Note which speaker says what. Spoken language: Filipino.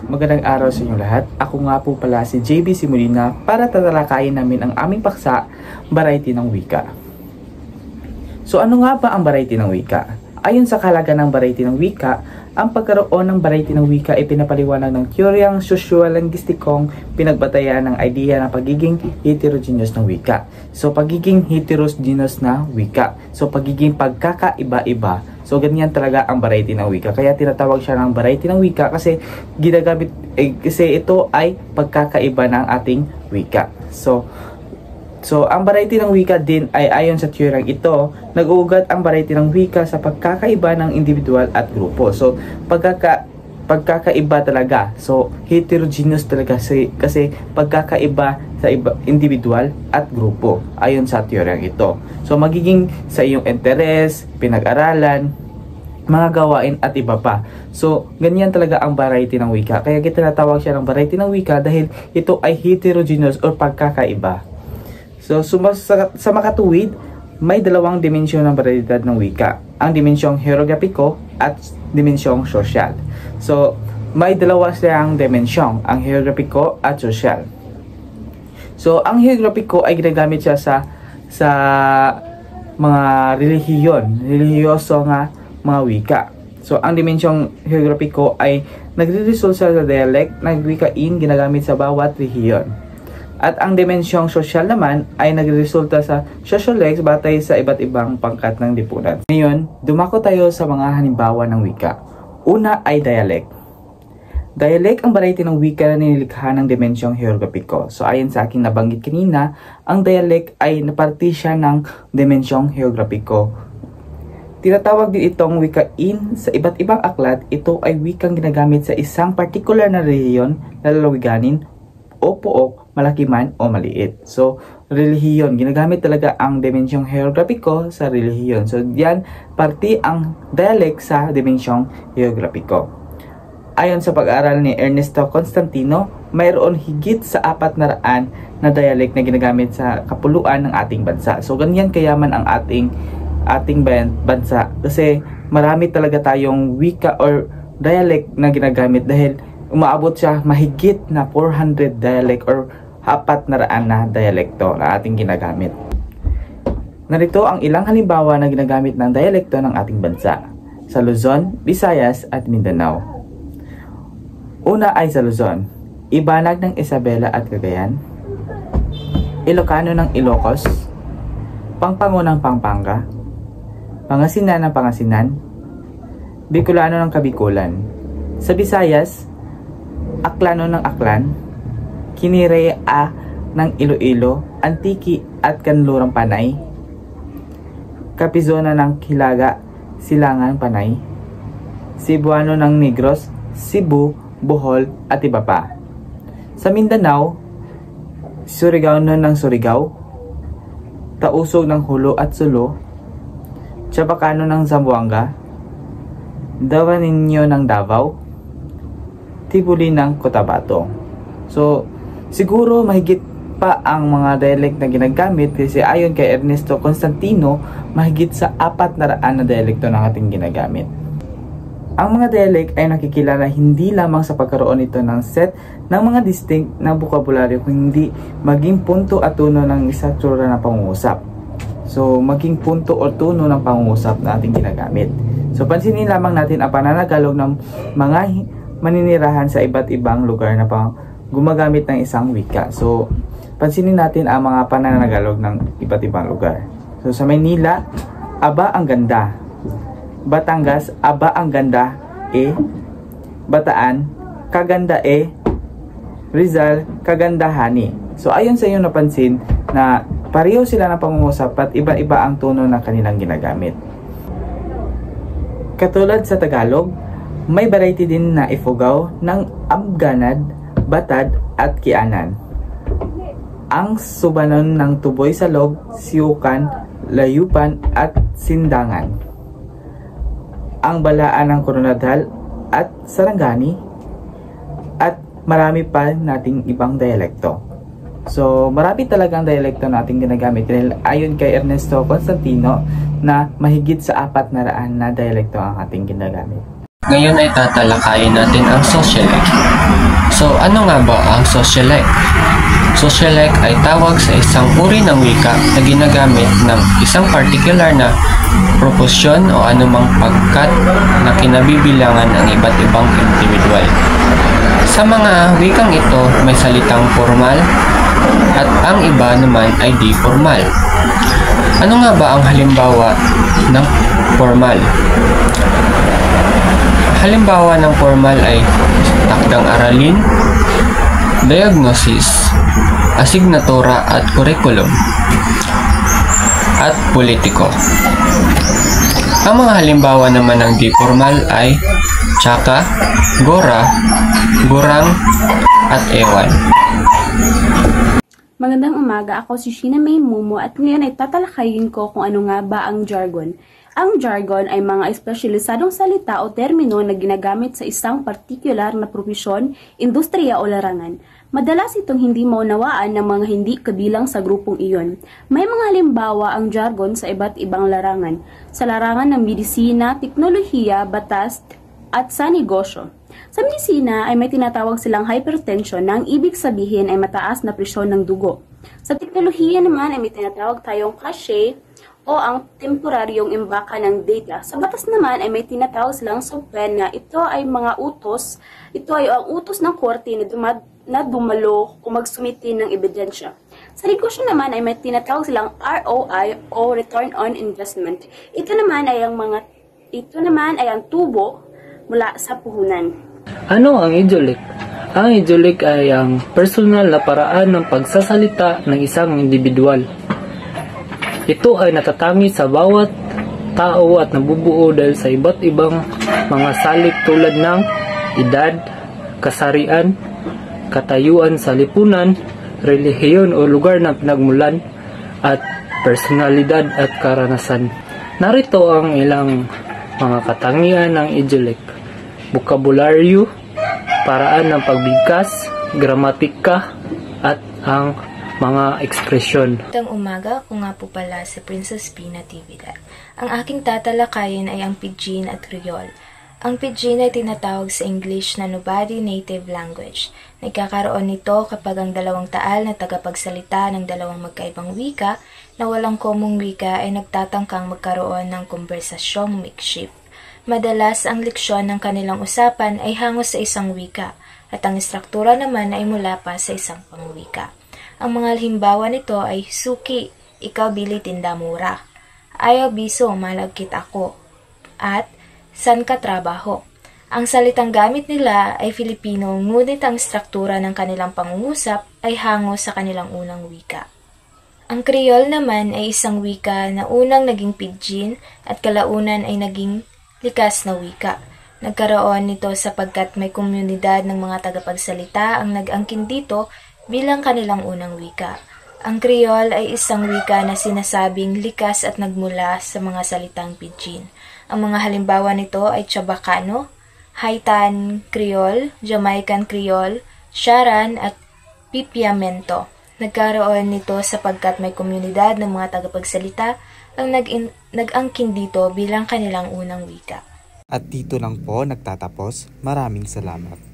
Speaker 1: Magandang araw sa inyong lahat. Ako nga po pala si JB Simulina para tatalakayin namin ang aming paksa, Variety ng Wika. So ano nga ba ang variety ng wika? Ayon sa kahalaga ng variety ng wika, ang pagkaroon ng variety ng wika ay pinapaliwanag ng teoryang sosyo-linguistikong pinagbatayan ng idea ng pagiging heterogeneous ng wika. So pagiging heterogeneous na wika. So pagiging pagkakaiba-iba. So ganyan talaga ang variety ng wika. Kaya tinatawag siya ng variety ng wika kasi ginagamit kasi ito ay pagkakaiba ng ating wika. So, ang variety ng wika din ay ayon sa teoryang ito, nag-uugat ang variety ng wika sa pagkakaiba ng individual at grupo. So, pagkakaiba talaga. So, heterogeneous talaga kasi pagkakaiba sa individual at grupo ayon sa teoryang ito. So, magiging sa iyong interes, pinag-aralan, mga gawain at iba pa. So, ganyan talaga ang variety ng wika. Kaya tinatawag siya ng variety ng wika dahil ito ay heterogeneous o pagkakaiba. So, sa makatuwid, may dalawang dimensyon ng variedad ng wika. Ang dimensyong hierographiko at dimensyong sosyal. So, may dalawa siyang dimensyon, ang hierographiko at sosyal. So, ang hierographiko ay ginagamit siya sa mga relihiyoso nga mga wika. So, ang dimensyong hierographiko ay nagre-result sa dialect na wikain ginagamit sa bawat rehiyon. At ang dimensyong sosyal naman ay nagresulta sa sociolex batay sa iba't ibang pangkat ng lipunan. Ngayon, dumako tayo sa mga halimbawa ng wika. Una ay dialect. Dialect ang variety ng wika na nilikha ng dimensyong hierographiko. So ayon sa aking nabanggit kanina, ang dialect ay naparti siya ng dimensyong hierographiko. Tinatawag din itong wikain sa iba't ibang aklat. Ito ay wikang ginagamit sa isang particular na rehiyon na lalawiganin o pook, malaki man o maliit. So, relihiyon. Ginagamit talaga ang dimensyong hierographiko sa relihiyon. So, yan, parte ang dialect sa dimensyong hierographiko. Ayon sa pag-aaral ni Ernesto Constantino, mayroon higit sa 400 na dialect na ginagamit sa kapuluan ng ating bansa. So, ganyan kayaman ang ating bansa. Kasi marami talaga tayong wika or dialect na ginagamit dahil umaabot siya mahigit na 400 dialect or 400 na dialekto na ating ginagamit. Narito ang ilang halimbawa na ginagamit ng dialekto ng ating bansa sa Luzon, Visayas at Mindanao. Una ay sa Luzon, Ibanag ng Isabela at Cagayan, Ilocano ng Ilocos, Pangpango ng Pampanga, Pangasinan ng Pangasinan, Bicolano ng Kabikulan. Sa Visayas, Aklano ng Aklan, Kinirea ng Iloilo, Antiki at Kanlurang Panay, Kapizona ng Hilaga, Silangan Panay, Cebuano ng Negros, Cebu, Bohol at iba pa. Sa Mindanao, Surigao ng Surigao, Tausog ng Hulo at Sulo, Chabacano ng Zamboanga, Dawaninyo ng Davao, Tibuli ng Cotabato. So, siguro mahigit pa ang mga dialect na ginagamit kasi ayon kay Ernesto Constantino, mahigit sa 400 na dialekto na ating ginagamit. Ang mga dialect ay nakikilala hindi lamang sa pagkaroon nito ng set ng mga distinct na bokabularyo kundi maging punto at tuno ng isang tsura na pangungusap. So, maging punto o tuno ng pangungusap na ating ginagamit. So, pansinin lamang natin ang pananagalog ng mga maninirahan sa iba't ibang lugar na gumagamit ng isang wika. So, pansinin natin ang mga pananagalog ng iba't ibang lugar. So, sa Maynila, aba ang ganda. Batangas, aba ang ganda, Bataan, kaganda, Rizal, kagandahani. So, ayon sa inyo napansin na pareho sila ng pangungusap at iba-iba ang tono na kanilang ginagamit. Katulad sa Tagalog, may variety din na Ifugao ng Amganad, Batad at Kianan. Ang Subanon ng Tuboy Salog, Siukan, Layupan at Sindangan. Ang Balaan ng Coronadal at Sarangani at marami pa nating ibang dialekto. So, marami talagang dialekto na ating ginagamit dahil ayon kay Ernesto Constantino na mahigit sa 400 na dialekto ang ating ginagamit.
Speaker 2: Ngayon ay tatalakayin natin ang socialite. So, ano nga ba ang socialite? Socialite ay tawag sa isang uri ng wika na ginagamit ng isang particular na proposyon o anumang pagkat na kinabibilangan ng iba't ibang individual. Sa mga wikang ito, may salitang formal at ang iba naman ay di formal. Ano nga ba ang halimbawa ng formal? Halimbawa ng formal ay takdang aralin, diagnosis, asignatura at curriculum, at politiko. Ang mga halimbawa naman ng di formal ay tsaka, gora, gurang, at ewan.
Speaker 3: Magandang umaga, ako si Sheena May Mumo at ngayon ay tatalakayin ko kung ano nga ba ang jargon. Ang jargon ay mga espesyalisadong salita o termino na ginagamit sa isang partikular na propesyon, industriya o larangan. Madalas itong hindi maunawaan ng mga hindi kabilang sa grupong iyon. May mga halimbawa ang jargon sa iba't ibang larangan. Sa larangan ng medisina, teknolohiya, batas, at sa negosyo. Sa medisina ay may tinatawag silang hypertension na ang ibig sabihin ay mataas na presyon ng dugo. Sa teknolohiya naman ay may tinatawag tayong cache o ang temporaryong imbaka ng data. Sa batas naman ay may tinatawag silang software na ito ay mga utos. Ito ay ang utos ng korte na dumalo o magsumiti ng ebidensya. Sa negosyo naman ay may tinatawag silang ROI o Return on Investment. Ito naman ay ang tubo mula sa puhunan.
Speaker 4: Ano ang idiolik? Ang idiolik ay ang personal na paraan ng pagsasalita ng isang individual. Ito ay natatangi sa bawat tao at nabubuo dahil sa iba't ibang mga salik tulad ng edad, kasarian, katayuan sa lipunan, relihiyon o lugar ng pinagmulan, at personalidad at karanasan. Narito ang ilang mga katangian ng idiolik: bokabularyo, paraan ng pagbigkas, gramatika, at ang mga ekspresyon.
Speaker 5: Magandang umaga, ako nga po pala si Princess P. Natividad. Ang aking tatalakayin ay ang Pidgin at Creole. Ang Pidgin ay tinatawag sa English na nobody native language. Nagkakaroon nito kapag ang dalawang taal na tagapagsalita ng dalawang magkaibang wika na walang komong wika ay nagtatangkang magkaroon ng konversasyong makeshift. Madalas ang leksyon ng kanilang usapan ay hango sa isang wika at ang istruktura naman ay mula pa sa isang pangwika. Ang mga halimbawa nito ay suki, ikaw bili tinda mura, ayaw biso, malagkit ako, at san ka trabaho. Ang salitang gamit nila ay Filipino, ngunit ang istruktura ng kanilang pangungusap ay hango sa kanilang unang wika. Ang Creole naman ay isang wika na unang naging Pidgin at kalaunan ay naging likas na wika. Nagkaroon nito sapagkat may komunidad ng mga tagapagsalita ang nag-angkin dito bilang kanilang unang wika. Ang Creole ay isang wika na sinasabing likas at nagmula sa mga salitang Pidgin. Ang mga halimbawa nito ay Chabacano, Haitan Creole, Jamaican Creole, Sharan at Pipiamento. Nagkaroon nito sapagkat may komunidad ng mga tagapagsalita ang nag-angkin dito bilang kanilang unang wika.
Speaker 6: At dito lang po nagtatapos. Maraming salamat.